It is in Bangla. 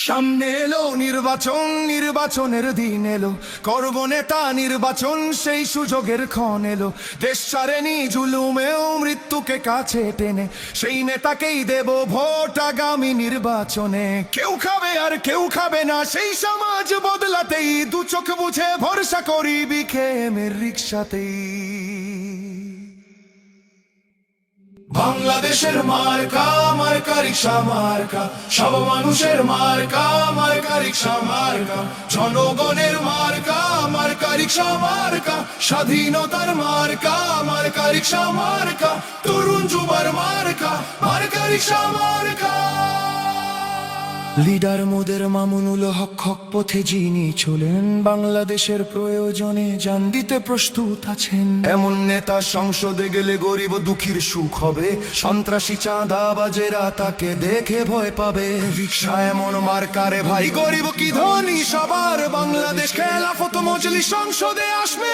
সামনে এলো নির্বাচন, নির্বাচনের দিন এলো, করব নেতা নির্বাচন, সেই সুযোগের ক্ষণ এলো। দেশ ছাড়েনি জুলুমেও মৃত্যুকে কাছে টেনে, সেই নেতাকেই দেব ভোট আগামী নির্বাচনে। কেউ খাবে আর কেউ খাবে না, সেই সমাজ বদলাতেই দু চোখ বুঝে ভরসা করি বিকেএমের রিক্সাতেই। বাংলাদেশের মার্কা, মার্কা রিক্সা মার্কা, সব মানুষের মার্কা, মার্কা রিক্সা মার্কা, জনগণের মার্কা, মার্কা রিক্সা মার্কা, স্বাধীনতার মার্কা, মার্কা রিক্সা মার্কা, তরুণ যুবার মার্কা, মার্কা রিক্সা মার্কা। লিডার মোদের মামুনুল হক, হক পথে যিনি চলেন, বাংলাদেশের প্রয়োজনে জান দিতে প্রস্তুত আছেন। এমন নেতা সংসদে গেলে গরিব দুঃখীর সুখ হবে, সন্ত্রাসী চাঁদাবাজেরা তাকে দেখে ভয় পাবে। রিক্সা এমন মার্কারে ভাই, গরিব কি ধনী সবার, বাংলাদেশ খেলাফত মজলিস সংসদে আসবে